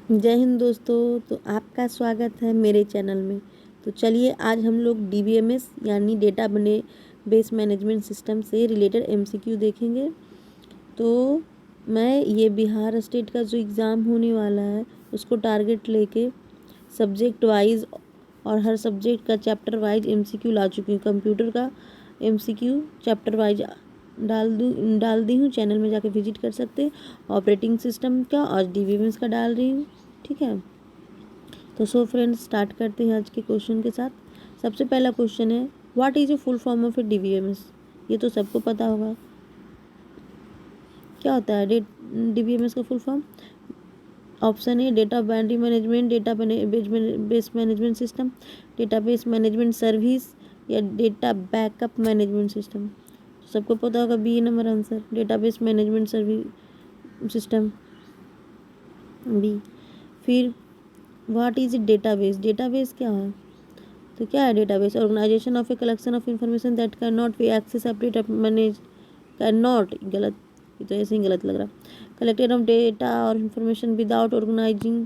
जय हिंद दोस्तों। तो आपका स्वागत है मेरे चैनल में। तो चलिए आज हम लोग डीबीएमएस यानी डेटा बने बेस मैनेजमेंट सिस्टम से रिलेटेड एमसीक्यू देखेंगे। तो मैं ये बिहार स्टेट का जो एग्ज़ाम होने वाला है उसको टारगेट लेके सब्जेक्ट वाइज और हर सब्जेक्ट का चैप्टर वाइज एमसीक्यू ला चुकी हूँ। कंप्यूटर का एमसीक्यू चैप्टर वाइज डाल दी हूँ। चैनल में जाके विजिट कर सकते हैं। ऑपरेटिंग सिस्टम का और डीबीएमएस का डाल रही हूँ। ठीक है, तो सो फ्रेंड्स स्टार्ट करते हैं आज के क्वेश्चन के साथ। सबसे पहला क्वेश्चन है, what is a full form of a DBMS. ये तो सबको पता होगा क्या होता है डीबीएमएस का full form. Option A data binary management, data base management system, database management service या डेटा बैकअप मैनेजमेंट सिस्टम। सबको पता होगा B number answer, database management service system B. फिर व्हाट इज डेटाबेस। डेटाबेस क्या है? तो क्या है database? Organisation of a collection of information that can not be access update manage can not, गलत, ये तो ऐसे ही गलत लग रहा। कलेक्टेड ऑफ डेटा और इंफॉर्मेशन विदाउट ऑर्गेनाइजिंग।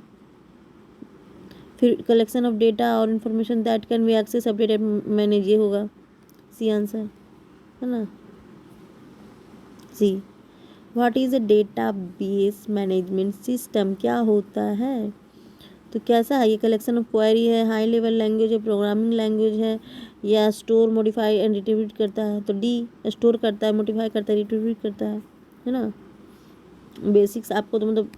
फिर कलेक्शन ऑफ डेटा और information that can be access update manage, ये होगा सी आंसर, है ना, C. What is a data base management system, क्या होता है? तो कैसा है ये? कलेक्शन ऑफ क्वेरी है, हाई लेवल लैंग्वेज है, प्रोग्रामिंग लैंग्वेज है, या स्टोर मॉडिफाई एंड रिट्रीव करता है? तो डी, स्टोर करता है, मॉडिफाई करता है, रिट्रीव करता है ना। बेसिक्स आपको तो मतलब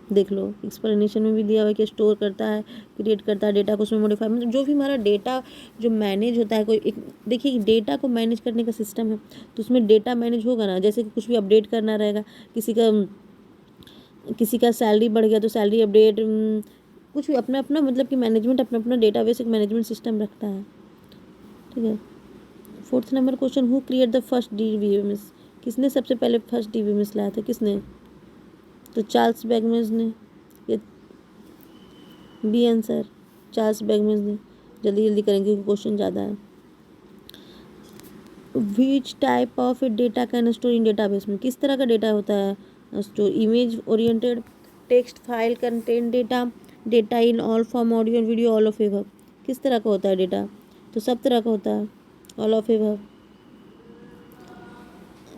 देख लो, एक्सप्लेनेशन में भी दिया हुआ है कि स्टोर करता है, क्रिएट करता है डेटा को, उसमें मॉडिफाई, मतलब जो भी हमारा डेटा जो मैनेज होता है, कोई एक देखिए डेटा को मैनेज करने का सिस्टम है तो उसमें डेटा मैनेज होगा ना। जैसे कि कुछ भी अपडेट करना रहेगा, किसी का सैलरी बढ़ गया तो सैलरी अपडेट, कुछ भी अपना अपना मतलब कि मैनेजमेंट अपना अपना डेटाबेस एक मैनेजमेंट सिस्टम रखता है। ठीक है। Fourth number question, who create the first DBMS. किसने सबसे पहले फर्स्ट डीबीएमएस लाया था? किसने? तो चार्ल्स बैगमैन ने। ये बी आंसर, चार्ल्स बैगमैन ने। जल्दी जल्दी करेंगे क्योंकि क्वेश्चन ज़्यादा है। विच type of data can store in database में, किस तरह का डेटा होता है store? Image oriented, text file content data, data in all form, audio video, all of above. किस तरह का होता है डेटा? तो सब तरह का होता है, all of above.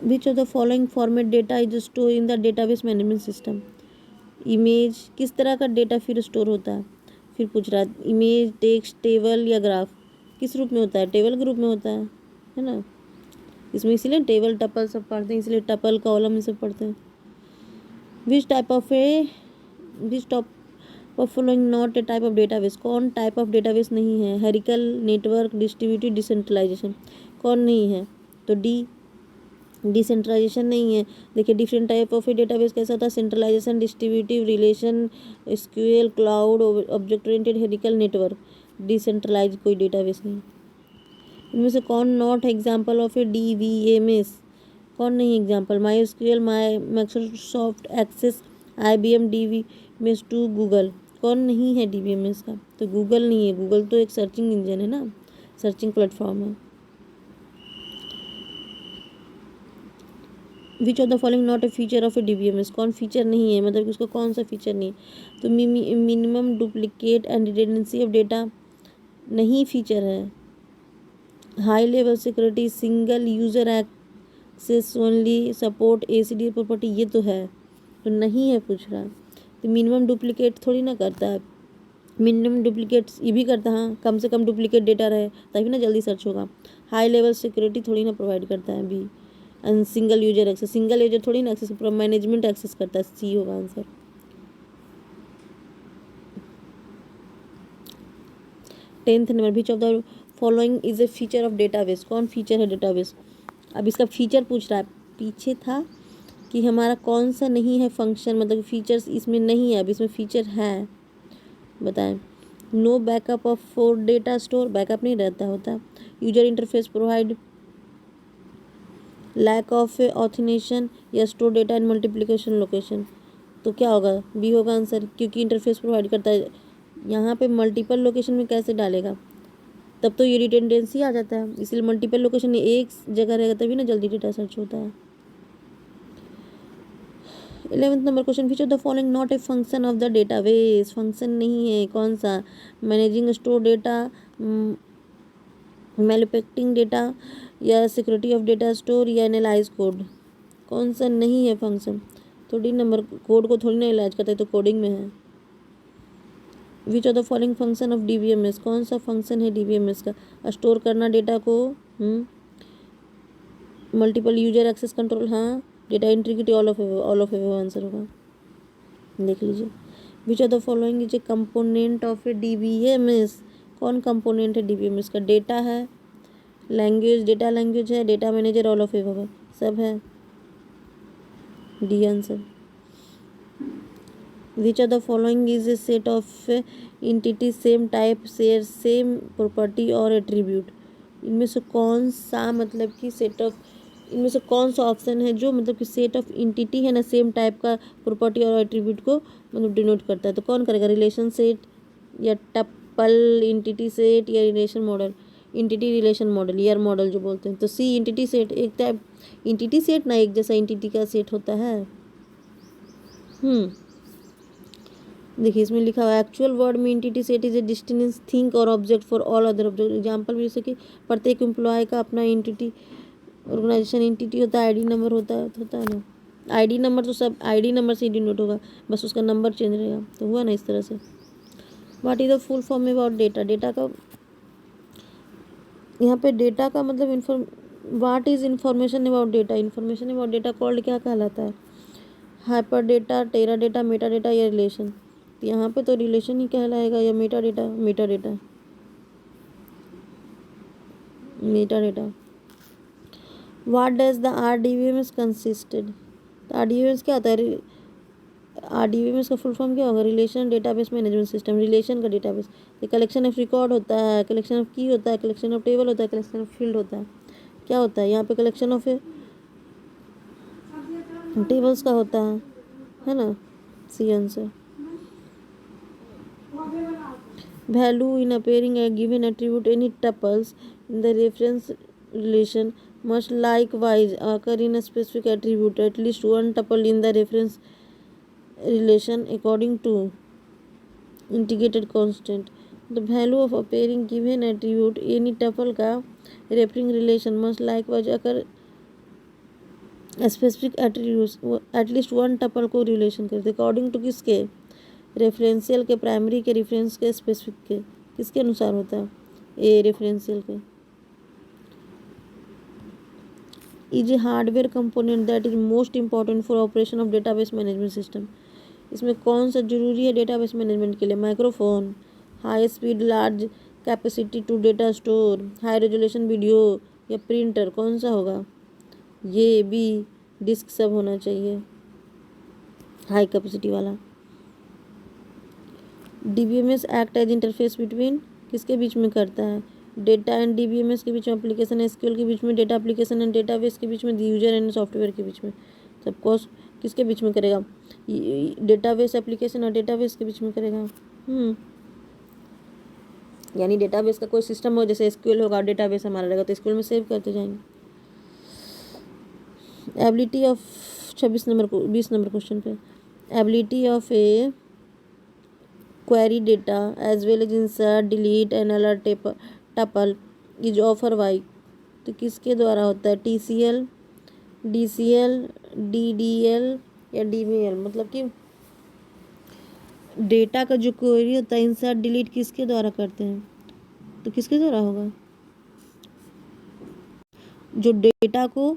Which of the following format data is store in the database management system. Image, किस तरह का डेटा फिर स्टोर होता है? फिर पूछ रहा है इमेज, टेक्स्ट, टेबल या ग्राफ, किस रूप में होता है? टेबल के रूप में होता है ना। इसमें इसीलिए टेबल टपल सब पढ़ते हैं, इसलिए टपल कॉलम ये सब पढ़ते हैं। Which type of a which top of following not a type of database, कौन टाइप ऑफ डेटाबेस नहीं है? Hierarchical, network, distributed, decentralisation. कौन नहीं है? तो डी, डिसेंट्रलाइजेशन नहीं है। देखिए different type of a database कैसा होता है? Centralisation, distributive, relation, SQL, cloud, object oriented, hierarchical, network. Decentralise कोई डेटाबेस नहीं। इनमें से कौन not example of a DBMS? कौन नहीं example? My SQL, Microsoft Access, IBM DBMS 2, Google. कौन नहीं है डीबीएमएस का? तो गूगल नहीं है। गूगल तो एक सर्चिंग इंजन है ना, सर्चिंग प्लेटफॉर्म है। Which of the following not A feature of a DBMS, कौन फीचर नहीं है, मतलब कि उसका कौन सा फीचर नहीं है? तो minimum duplicate and redundancy of data नहीं फीचर है। High level security, single user access only, support ACD property, ये तो है, तो नहीं है पूछ रहा। तो मिनिमम डुप्लीकेट थोड़ी ना करता है। मिनिमम डुप्लीकेट ये भी करता है, हाँ, कम से कम डुप्लीकेट डेटा रहे तभी ना जल्दी सर्च होगा। हाई लेवल सिक्योरिटी थोड़ी ना प्रोवाइड करता है B. And single user access, single user थोड़ी ना एक्सेस, मैनेजमेंट एक्सेस करता है, सी होगा answer. Tenth number, which of the following is a feature of database, कौन फीचर है डेटाबेस? अब इसका फीचर पूछ रहा है। पीछे था कि हमारा कौन सा नहीं है फंक्शन, मतलब फीचर्स इसमें नहीं है, अब इसमें फीचर है, बताएं। No backup of for data store, backup नहीं रहता होता। User interface provide, lack of authentication, या store data in multiplication location. तो क्या होगा? बी होगा आंसर, क्योंकि इंटरफेस प्रोवाइड करता है। यहाँ पे मल्टीपल लोकेशन में कैसे डालेगा? तब तो ये रिटेंडेंसी आ जाता है, इसलिए मल्टीपल लोकेशन एक जगह रहेगा तभी ना जल्दी डेटा सर्च होता है। 11th number question, which of the following not a function of the database, function नहीं है कौन सा? Managing store data, manufacturing data, या सिक्योरिटी ऑफ डेटा स्टोर, या एनालाइज कोड? कौन सा नहीं है फंक्शन? थोड़ी नंबर कोड को थोड़ी ना इलाज करता है, तो कोडिंग में है। Which of the following function of DBMS, कौन सा फंक्शन है डीबीएमएस का? स्टोर करना डेटा को, मल्टीपल यूजर एक्सेस कंट्रोल, हाँ। Data integrity, all of answer होगा, देख लीजिए। विच of the following is A component of a DBMS, कौन कंपोनेंट है डीबीएमएस का? डेटा है, लैंग्वेज, डेटा लैंग्वेज है, डेटा मैनेजर, ऑल ऑफ है, सब है, D answer. Which of the following is A set of entity same type share same property और attribute? इनमें से कौन सा, मतलब कि सेट ऑफ, इनमें से कौन सा ऑप्शन है जो मतलब कि सेट ऑफ एंटिटी है ना, सेम टाइप का प्रॉपर्टी और एट्रीब्यूट को मतलब डिनोट करता है? तो कौन करेगा? रिलेशन सेट, या टपल एंटिटी सेट, या relation model, entity relation model, year model जो बोलते हैं। तो सी एंटिटी सेट, एक टाइप एंटिटी सेट ना, एक जैसा एंटिटी का सेट होता है। देखिए इसमें लिखा हुआ है एक्चुअल वर्ड में entity set is a distinct thing और object for all other object. Example में जैसे कि प्रत्येक एम्प्लॉय का अपना एंटिटी, ऑर्गेनाइजेशन एंटिटी होता है, आईडी नंबर होता है ना। आईडी नंबर तो सब आईडी नंबर से ही डिनोट होगा, बस उसका नंबर चेंज रहेगा। तो हुआ ना इस तरह से। What is the full form about data? Data का यहाँ पे डेटा का मतलब what is information about data? Information about data called क्या कहलाता है? हाइपर डेटा, टेरा डेटा, मेटा डेटा, या रिलेशन? तो यहाँ पे तो रिलेशन ही कहलाएगा, या Meta data? Meta data, Meta data. What does the RDBMS consisted? तो आरडीबीएमएस क्या होता है? आरडीबीएमएस का फुल फॉर्म क्या होगा? Relation database management system, relation का डेटाबेस। ये कलेक्शन ऑफ रिकॉर्ड होता है, कलेक्शन ऑफ की होता है, कलेक्शन ऑफ टेबल होता है, कलेक्शन ऑफ फील्ड होता है। क्या होता है यहाँ पे? कलेक्शन ऑफ टेबल्स का होता है ना, C answer. Value in appearing a given attribute, any tuples in the reference relation must likewise occur in a specific attribute, at least one tuple in the reference relation according to integrated constant. The value of appearing given attribute, any tuple का referring relation must likewise occur specific attributes, at least one tuple को relation करते according to किसके? Referential key, primary key, reference key, specific key, किसके अनुसार होता है? A referential key. Is a hardware component that is most important for operation of database management system? इसमें कौन सा जरूरी है डेटाबेस मैनेजमेंट के लिए? Microphone, high speed large capacity to data store, high resolution video, या प्रिंटर? कौन सा होगा? ये भी डिस्क सब होना चाहिए, हाई कैपेसिटी वाला। DBMS act as interface between, किसके बीच में करता है? डेटा एंड डीबीएमएस के बीच में, एप्लीकेशन एसक्यूएल के बीच में, डेटा एप्लीकेशन एंड डेटाबेस के बीच में, यूजर एंड सॉफ्टवेयर के बीच में। सबको किसके बीच में करेगा? डेटाबेस एप्लीकेशन और डेटाबेस के बीच में करेगा। यानी डेटाबेस का कोई सिस्टम हो, जैसे एसक्यूएल होगा, डेटाबेस हमारा रहेगा, तो एसक्यूएल में सेव करते जाएंगे। एबिलिटी ऑफ 20 नंबर क्वेश्चन पे, ability of a query data as well as insert, delete and alert tuple is offer by, तो किसके द्वारा होता है? टीसीएल, डीसीएल, डीडीएल, या डीबीएल? मतलब कि डेटा का जो क्वेरी होता है, इंसर्ट डिलीट किसके द्वारा करते हैं? तो किसके द्वारा होगा? जो डेटा को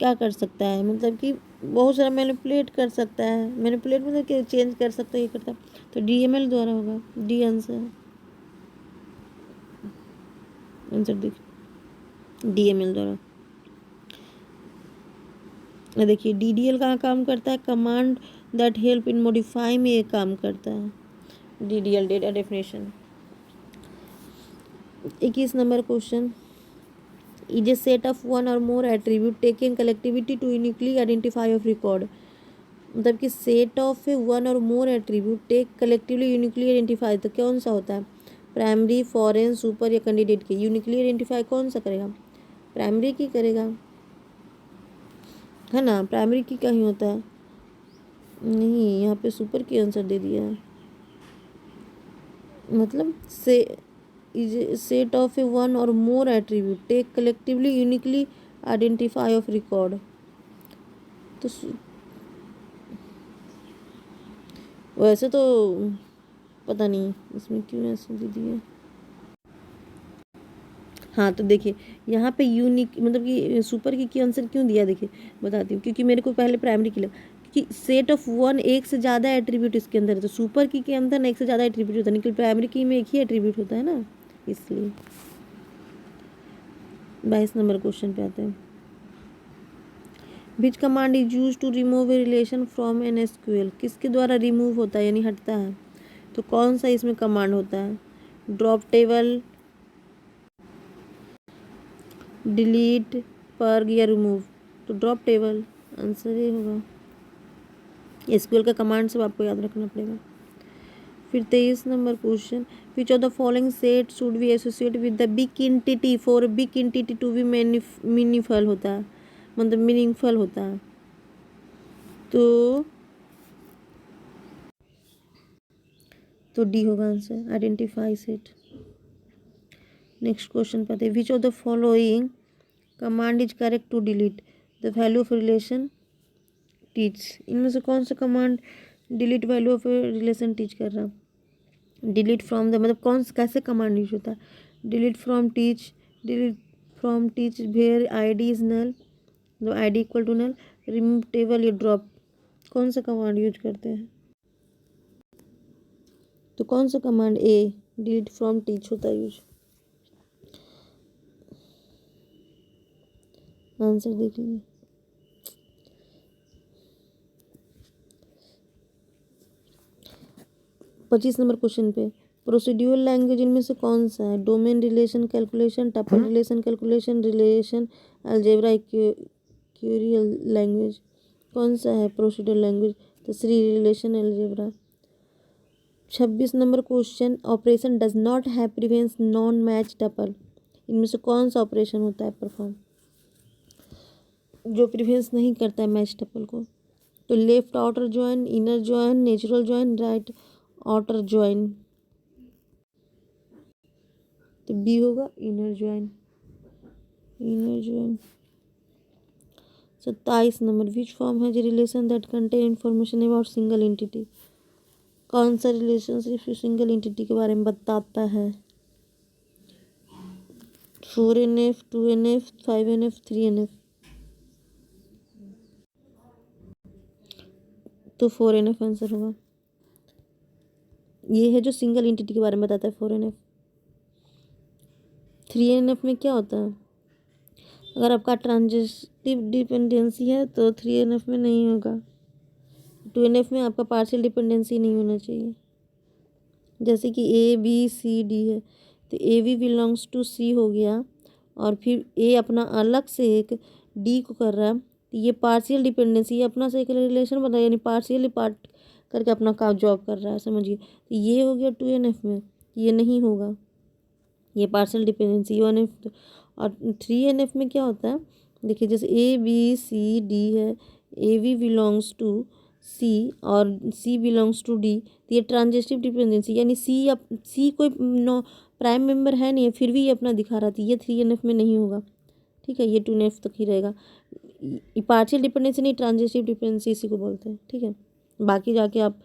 क्या कर सकता है, मतलब कि बहुत सारा मैनिपुलेट कर सकता है, मैनिपुलेट मतलब कि चेंज कर सकता है, ये करता है, तो डीएमएल द्वारा होगा, डी आंसर। आंसर देखिए, डीएमएल द्वारा। देखिए डीडीएल कहाँ काम करता है? Command that help in modify में ये काम करता है, DDL, data definition. 21 number question, is a set of one or more attribute taken collectivity to uniquely identify of record? मतलब कि सेट ऑफ वन और more attribute take collectively uniquely identify, तो कौन सा होता है? प्राइमरी, फॉरेन, सुपर, या candidate key? Uniquely identify कौन सा करेगा? प्राइमरी की करेगा, है ना, प्राइमरी की का ही होता है। नहीं, यहाँ पे सुपर की आंसर दे दिया है। मतलब से is set of a one और more attribute take collectively uniquely identify of record. तो वैसे तो पता नहीं इसमें क्यों ऐसे दे दिया। हाँ तो देखिए यहाँ पे यूनिक मतलब कि सुपर की आंसर क्यों दिया, देखिए बताती हूँ। क्योंकि मेरे को पहले प्राइमरी की लगा कि सेट ऑफ वन एक से ज़्यादा एट्रीब्यूट इसके अंदर है, तो सुपर की के अंदर ना एक से ज़्यादा एट्रीब्यूट होता है, लेकिन प्राइमरी की में एक ही एट्रीब्यूट होता है ना, इसलिए। 22 नंबर क्वेश्चन पे आते हैं। Which command is use to remove a relation from an SQL. किसके द्वारा रिमूव होता है यानी हटता है, तो कौन सा इसमें कमांड होता है? ड्रॉप टेबल, डिलीट, पर्ग या रिमूव। तो ड्रॉप टेबल आंसर ये होगा। एसक्यूएल का कमांड सब आपको याद रखना पड़ेगा। फिर 23 नंबर question, which of the following set should be associate with the big entity for big entity to be meaningful होता है, मतलब मीनिंगफुल होता है। तो डी होगा answer, identify set. Next question पता है, which of the following command is correct to delete the value of relation teach. इनमें से कौन सा command delete value of relation teach कर रहा है? डिलीट फ्रॉम द मतलब कौन कैसे कमांड यूज होता है? Delete from teach where ID is null, मतलब ID equal to null, remove table या ड्रॉप। कौन सा कमांड यूज करते हैं? तो कौन सा command? A, delete from teach होता है यूज। आंसर देख लीजिए। 25 नंबर क्वेश्चन पे, प्रोसीड्यूरल लैंग्वेज इनमें से कौन सा है? Domain relation calculation, tuple relation calculation, relation algebra, क्यूरियल लैंग्वेज। कौन सा है प्रोसीड्यूरल लैंग्वेज? तो C, relation algebra. 26 number question, operation does not have प्रिवेंस नॉन मैच टपल। इनमें से कौन सा ऑपरेशन होता है परफॉर्म जो प्रिवेंस नहीं करता है मैच टपल को? तो left outer join, inner join, natural join, right outer join. तो बी होगा inner join, inner join. 27 number, which form है relation that contain information about single entity. कौन सा रिलेशनशिप सिंगल एंटिटी के बारे में बताता है? 4NF, 2NF, 5NF, 3NF। तो 4NF आंसर होगा। ये है जो सिंगल एंटिटी के बारे में बताता है 4NF। 3NF में क्या होता है? अगर आपका ट्रांजिटिव डिपेंडेंसी है तो 3NF में नहीं होगा। 2NF में आपका पार्शियल डिपेंडेंसी नहीं होना चाहिए। जैसे कि ABCD है, तो AB बिलोंग्स टू C हो गया, और फिर A अपना अलग से एक D को कर रहा है, तो ये पार्शियल डिपेंडेंसी, ये अपना से एक रिलेशन बना, यानी पार्शियली पार्ट करके अपना काम जॉब कर रहा है, समझिए। तो ये हो गया 2NF में, ये नहीं होगा, ये पार्शियल डिपेंडेंसी 1F। और 3NF में क्या होता है? देखिए जैसे ABCD है, AB बिलोंग्स टू C और C बिलोंग्स टू D, तो ये ट्रांजिटिव डिपेंडेंसी, यानी C कोई नो प्राइम मेंबर है नहीं है, फिर भी ये अपना दिखा रहा था, ये 3NF में नहीं होगा। ठीक है, ये 2NF तक ही रहेगा। ये पार्शियल डिपेंडेंसी नहीं, ट्रांजिटिव डिपेंडेंसी इसी को बोलते हैं। ठीक है, बाकी जाके आप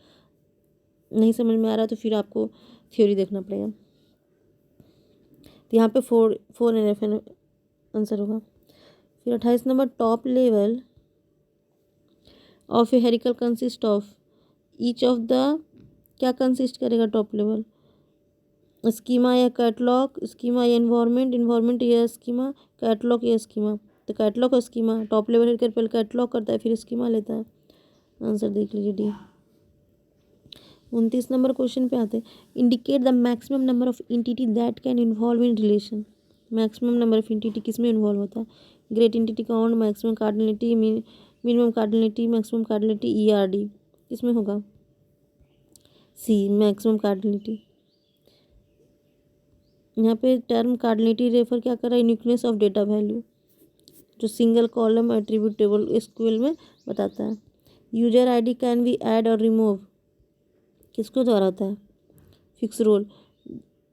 नहीं समझ में आ रहा तो फिर आपको थ्योरी देखना पड़ेगा। तो यहाँ पे 4NF आंसर होगा। फिर 28 number, top level of a hierarchical consist of each of the, क्या कंसिस्ट करेगा टॉप लेवल? स्कीमा या कैटलॉग, स्कीमा या इन्वायरमेंट, इन्वायरमेंट या स्कीमा, कैटलॉग या स्कीमा। तो कैटलॉग और स्कीमा, टॉप लेवल हेरिकल पहले कैटलॉग करता है फिर स्कीमा लेता है। आंसर देख लीजिए डी। 29 नंबर क्वेश्चन पे आते हैं, indicate the maximum number of entity that can involve in relation. Maximum number of entity किस में इन्वॉल्व होता है? Great entity count, maximum cardinality, minimum cardinality, maximum cardinality, ERD। किसमें होगा? C, maximum cardinality. यहाँ पे टर्म कार्डिनलिटी रेफर क्या कर रहा है? यूनिकनेस ऑफ डेटा वैल्यू, जो single column attribute table SQL में बताता है। User ID can be add और रिमूव, किसको द्वारा होता है? Fix role.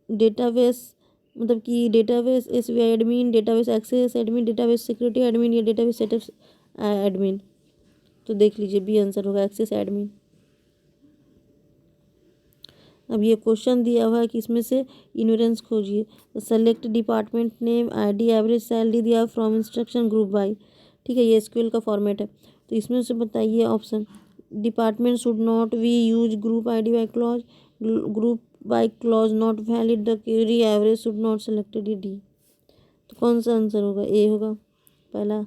डेटाबेस मतलब कि database SBI admin, database access admin, database security admin या डेटाबेस सेटअप एडमिन। तो देख लीजिए बी आंसर होगा, एक्सेस एडमिन। अब ये क्वेश्चन दिया हुआ है कि इसमें से इन्वेरेंस खोजिए। Select department name, ID, average salary दिया फ्रॉम इंस्ट्रक्शन ग्रुप बाय। ठीक है, ये एसक्यूएल का फॉर्मेट है। तो इसमें से बताइए option. Department should not we use group ID by clause, group by clause not valid, the query average should not selected, D. तो कौन सा आंसर होगा? ए होगा पहला।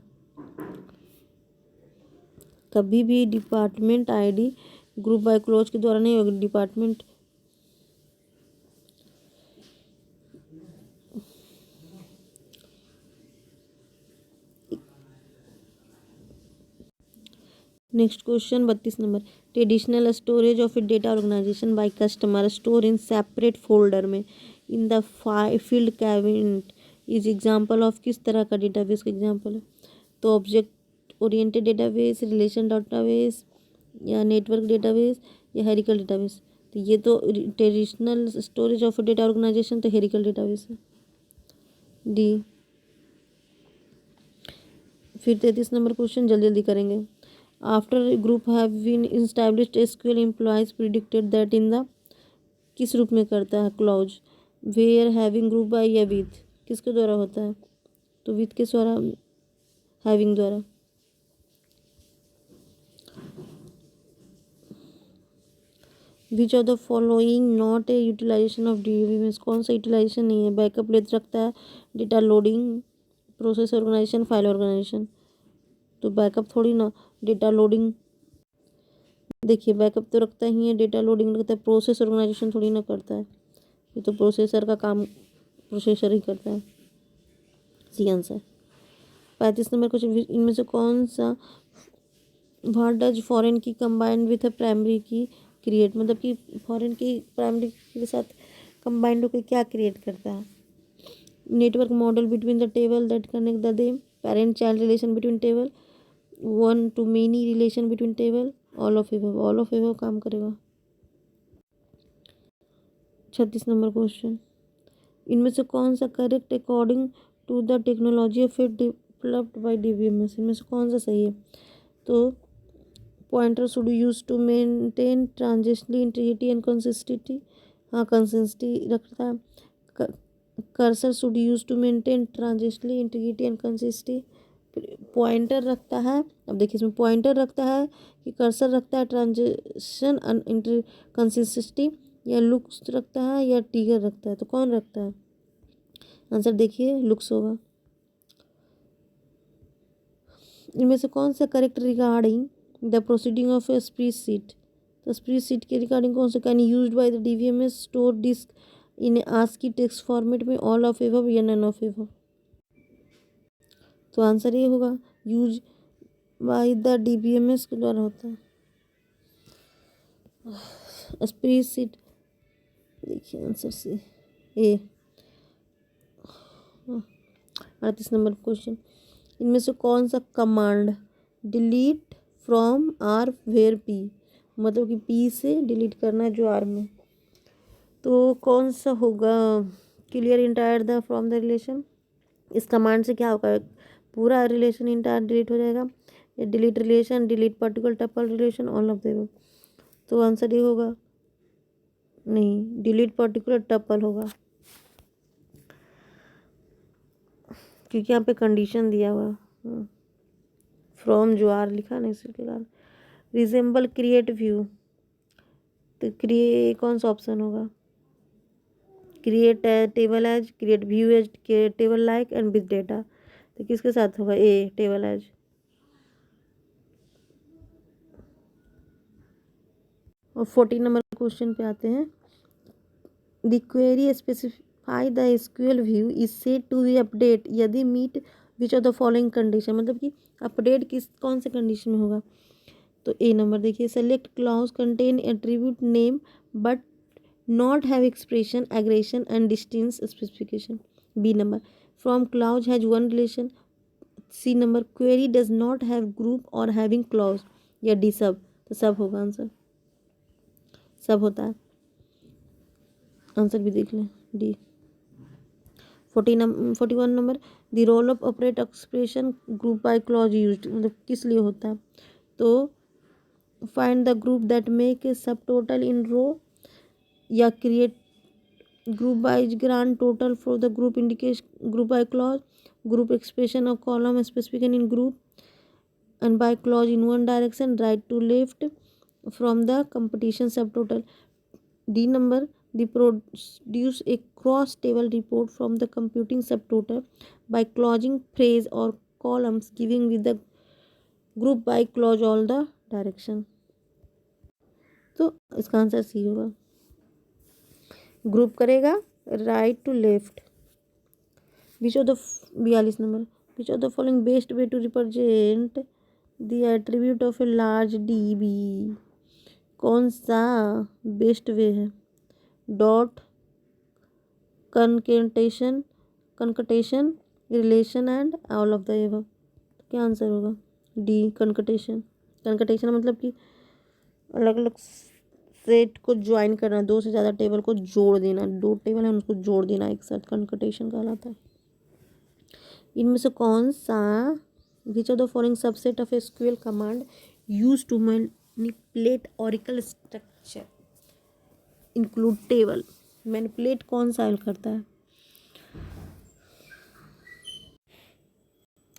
कभी भी department ID group by clause के द्वारा नहीं होगी। Department next question 32 number. Traditional storage of a data organisation by customer store in separate folder में in the field cabinet is example of किस तरह का डेटाबेस का एग्जांपल है? तो object oriented database, relation database या नेटवर्क डेटाबेस या hierarchical database. तो ये तो traditional storage of data organisation तो हेरिकल डेटाबेस है, डी। फिर 33 नंबर क्वेश्चन जल्दी जल्दी करेंगे। After group have been established SQL employs predicted that in the, किस रूप में करता है? Clause. Where having group by या विथ, किसके द्वारा होता है? तो विथ के द्वारा, हैविंग द्वारा। Which of the following not a utilisation of DBMS, कौन सा यूटिलाइजेशन नहीं है? बैकअप लेते रखता है, data loading, process organisation, file organisation. तो बैकअप थोड़ी ना, डेटा लोडिंग। देखिए बैकअप तो रखता ही है, डेटा लोडिंग रखता है, प्रोसेस ऑर्गेनाइजेशन थोड़ी ना करता है। ये तो प्रोसेसर का काम प्रोसेसर ही करता है। C answer. 35 number question. इनमें से कौन सा what does foreign key combined with a primary key create, मतलब कि फॉरेन की प्राइमरी के साथ कंबाइंड होकर क्या क्रिएट करता है? Network model between the table that connect the them, parent child relation between table, one to many relation between table, all of above. All of above काम करेगा। 36 नंबर क्वेश्चन। इनमें से कौन सा correct according to the technology of it developed by DBMS, इनमें से कौन सा सही है? तो pointer should use to maintain transitional integrity and consistency, हाँ कंसिस्टेंटी रखता है। Cursor should use to maintain transitional integrity and consistency, pointer रखता है। अब देखिए इसमें पॉइंटर रखता है कि कर्सर रखता है ट्रांजिशन कंसिस्टेंटी, या लुक्स रखता है या टिगर रखता है? तो कौन रखता है? आंसर देखिए लुक्स होगा। इनमें से कौन सा correct regarding the proceeding of a spreadsheet? तो स्प्रेडशीट के रिगार्डिंग कौन सा? Can used by the DBMS store disk in ASCII text format में, ऑल ऑफ एबव या नन ऑफ एबव? तो आंसर ये होगा यूज बाय द डीबीएमएस के द्वारा होता है स्प्रेडशीट। देखिए आंसर से ए। 38 नंबर क्वेश्चन। इनमें से कौन सा command delete from R where P, मतलब कि पी से डिलीट करना है जो आर में, तो कौन सा होगा? Clear entire the from the relation, इस कमांड से क्या होगा? पूरा रिलेशन इंटायर डिलीट हो जाएगा। Delete relation, delete particular tuple relation, all of them. तो आंसर ये होगा नहीं, डिलीट पर्टिकुलर टपल होगा, क्योंकि यहाँ पे कंडीशन दिया हुआ फ्रॉम जो आर लिखा ना इसके कारण। रिजेंबल क्रिएट व्यू, तो कौन सा ऑप्शन होगा? Create table as, create view as, create table like and with data. तो किसके साथ होगा? A table as. और 14 नंबर क्वेश्चन पे आते हैं। The query specify the SQL view is said to be update यदि meet which of the following condition, मतलब कि अपडेट किस कौन से कंडीशन में होगा? तो ए नंबर देखिए, select clause contain attribute name but not have expression aggregation and distance specification. B number, from clause has one relation. C number, query does not have group और having clause. या D सब? तो सब होगा answer, सब होता है। Answer भी देख लें, D. 41 number, the role of operate expression group by clause used, मतलब किस लिए होता है? तो find the group that make a sub total in row, या create group by grand total for the group indication group by clause, group expression of column specific in group and by clause in one direction right to left from the competition subtotal. D number, the produce a cross table report from the computing subtotal by clausing phrase or columns giving with the group by clause all the direction. तो इसका answer C होगा, group करेगा right to left. Which of the 42 number, which of the following best way to represent the attribute of a large DB, कौन सा best way है? Dot, concatenation, relation and all of the above. क्या answer होगा? D, concatenation. Concatenation मतलब कि अलग अलग set को ज्वाइन करना, दो से ज़्यादा टेबल को जोड़ देना, दो टेबल है उसको जोड़ देना एक साथ, कनकेटेशन कहलाता है। इनमें से कौन सा, which of the following subset of SQL command use to manipulate Oracle structure include table, manipulate कौन सा करता है?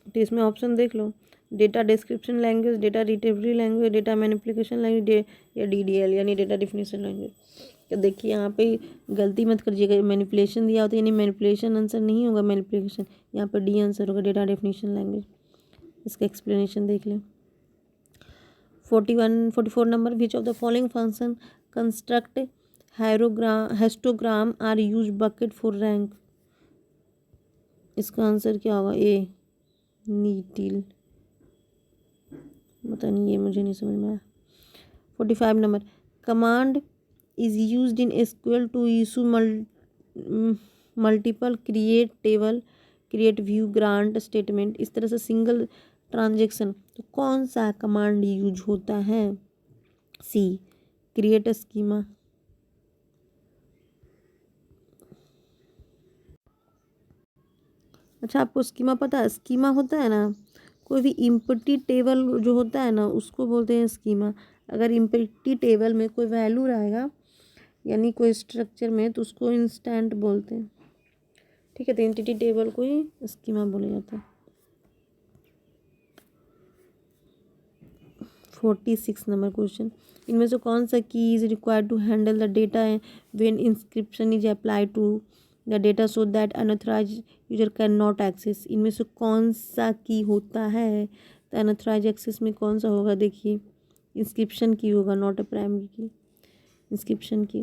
तो इसमें ऑप्शन देख लो, data description language, data retrieval language, data manipulation language, या डीडीएल यानी डेटा डेफिनेशन लैंग्वेज। तो देखिए यहाँ पे गलती मत करिएगा, मैनिपुलेशन दिया होता है यानी मैनिपुलेशन आंसर नहीं होगा, मैनिपुलेशन यहाँ पर डी आंसर होगा, डेटा डेफिनेशन लैंग्वेज। इसका एक्सप्लेनेशन देख लें। 44 number, which of the following function construct histogram are use bucket for rank, इसका आंसर क्या होगा? ए, नीटिल, पता नहीं, ये मुझे नहीं समझ में आया। 45 number, command is used in SQL to issue multiple create table, create view, grant statement, इस तरह से सिंगल ट्रांजेक्शन। तो कौन सा कमांड यूज होता है? सी, क्रिएट स्कीमा। अच्छा, आपको स्कीमा पता है? स्कीमा होता है ना, कोई भी इम्पटी टेबल जो होता है ना उसको बोलते हैं स्कीमा। अगर इम्पटी टेबल में कोई वैल्यू रहेगा यानी कोई स्ट्रक्चर में, तो उसको इंस्टेंट बोलते हैं। ठीक है, तो एंटिटी टेबल को ही स्कीमा बोला जाता है। 46 नंबर क्वेश्चन, इनमें से कौन सा key is required to handle the data when inscription is applied to the data so that unauthorised user can not access, इनमें से कौन सा की होता है? तो अनऑथराइज्ड एक्सेस में कौन सा होगा? देखिए, इंस्क्रिप्शन की होगा, not a primary key, inscription key.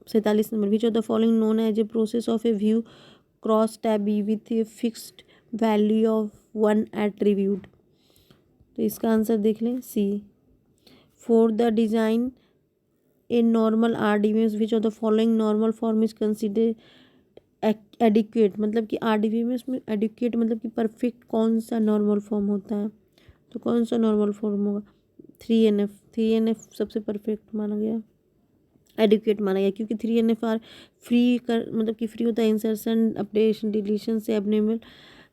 47 number, which of the following known as a process of a view cross tab with a fixed value of one attribute, तो इसका answer देख लें, C. For the design a normal RDBMS, which of the following normal form is consider adequate, मतलब कि RDBMS में adequate मतलब कि perfect कौन सा नॉर्मल फॉर्म होता है? तो कौन सा नॉर्मल फॉर्म होगा? 3NF, 3NF सबसे परफेक्ट माना गया, एडिक्वेट माना गया, क्योंकि 3NF आर फ्री कर, मतलब कि फ्री होता है इंसर्शन, अपडेशन, डिलीशन से abnormal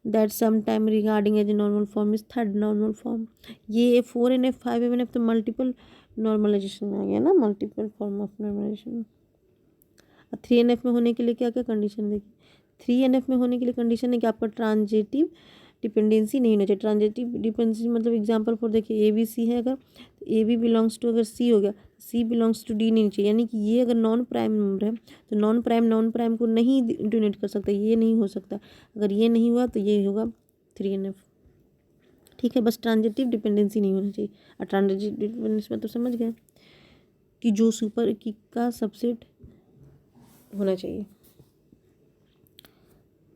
that some time regarding as a normal form is third normal form. ये 4NF 5MNF तो मल्टीपल नॉर्मलाइजेशन में आ गया ना, multiple form of normalisation. 3NF में होने के लिए क्या क्या कंडीशन? देखिए, 3NF में होने के लिए कंडीशन है कि आपका ट्रांजिटिव डिपेंडेंसी नहीं होना चाहिए। ट्रांजिटिव डिपेंडेंसी मतलब एग्जांपल फॉर देखिए, ABC है, अगर AB बिलोंग्स टू, अगर C हो गया, C बिलोंग्स टू D नहीं चाहिए, यानी कि ये अगर नॉन प्राइम नंबर है तो नॉन प्राइम को नहीं डोनेट कर सकता, ये नहीं हो सकता। अगर ये नहीं हुआ तो ये होगा 3NF। ठीक है, बस ट्रांजिटिव डिपेंडेंसी नहीं होना चाहिए। और ट्रांजिटिव डिपेंडेंसी में तो समझ गए कि जो सुपर की का सबसेट होना चाहिए।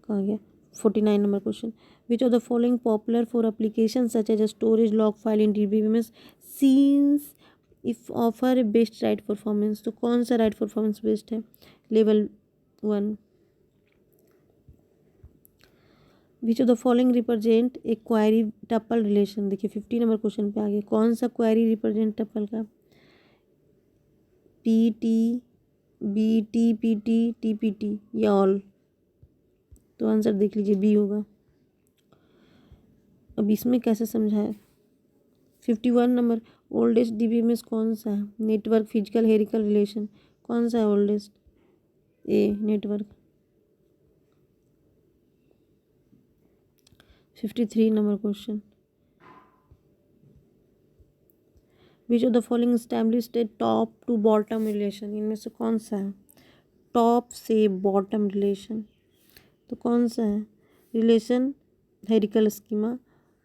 कहाँ गया? 49 number question, which of the following popular for application such as storage log file in DBMS since if offer best write performance, तो कौन सा राइट परफॉर्मेंस बेस्ट है? Level 1। Which of the following represent a query tuple relation. देखिए 50 number question पे आगे कौन सा query represent tuple का, P T, B T, P T, T P T या ऑल। तो आंसर देख लीजिए बी होगा। अब इसमें कैसे समझाए। 51 नंबर ओल्डेस्ट डीबीएमएस कौन सा है, नेटवर्क फिजिकल हेरिकल रिलेशन, कौन सा है oldest, a network. 53 number question, which of the following established a top to bottom relation. इनमें से कौन सा है टॉप से बॉटम रिलेशन, तो कौन सा है relation, hierarchical schema,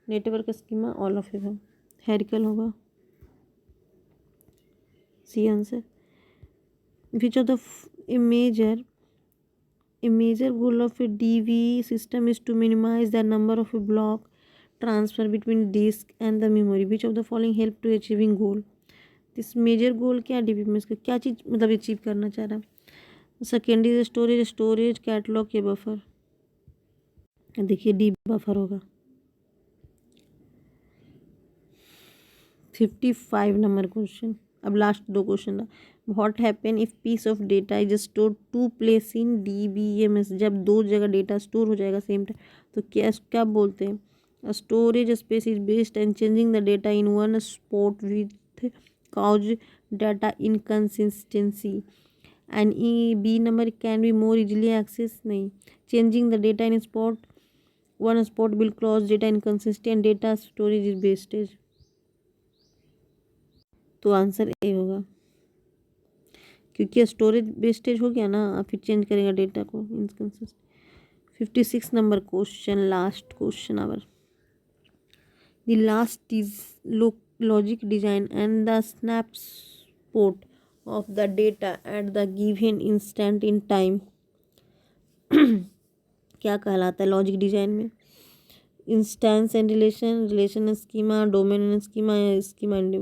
network schema, all of it hierarchical होगा, C answer. Which of the a major goal of a DV system is to minimize the number of a block transfer between disk and the memory. Which of the following help to achieving goal? this major goal क्या DV में इसका क्या चीज़ मतलब achieve करना चाह रहा है। Secondary storage catalogue या बफर। देखिए डी बफर होगा। 55 नंबर क्वेश्चन, अब लास्ट दो क्वेश्चन था। What happen if piece of data is store to place in DBMS। जब दो जगह डेटा स्टोर हो जाएगा सेम टाइम तो क्या क्या बोलते हैं, storage space is based and changing the data in one spot with cause data inconsistency. And B number can be more easily access, नहीं, changing the data in spot one spot will clause data inconsistent data storage is wastage. तो answer A होगा क्योंकि storage wastage हो गया ना, फिर change करेगा data को inconsistent. 56 number question, last question our. The last is logic design and the snapshot of the data at the given instant in time क्या कहलाता है लॉजिक डिजाइन में, instance and relation schema, domain and schema या schema and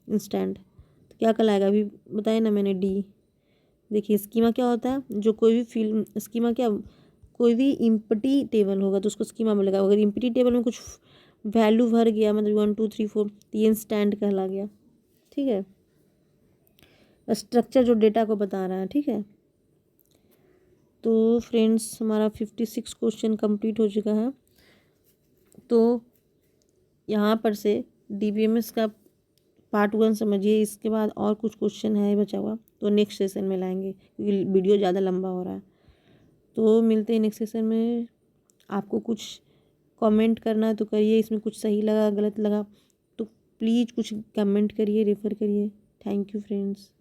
instant. तो क्या कहलाएगा अभी बताया ना मैंने, डी। देखिए स्कीमा क्या होता है, जो कोई भी फील्ड स्कीमा क्या, कोई भी इम्पटी टेबल होगा तो उसको स्कीमा मिलेगा। अगर इम्पटी टेबल में कुछ वैल्यू भर गया मतलब 1 2 3 4 तो ये इंस्टेंट कहला गया। ठीक है, स्ट्रक्चर जो डेटा को बता रहा है। ठीक है, तो फ्रेंड्स हमारा 56 क्वेश्चन कंप्लीट हो चुका है। तो यहाँ पर से DBMS का पार्ट 1 समझिए, इसके बाद और कुछ क्वेश्चन है बचा हुआ तो नेक्स्ट सेशन में लाएंगे क्योंकि वीडियो ज़्यादा लंबा हो रहा है। तो मिलते हैं नेक्स्ट सेशन में। आपको कुछ कमेंट करना है तो करिए, इसमें कुछ सही लगा गलत लगा तो प्लीज़ कुछ कमेंट करिए, रेफ़र करिए। Thank you friends.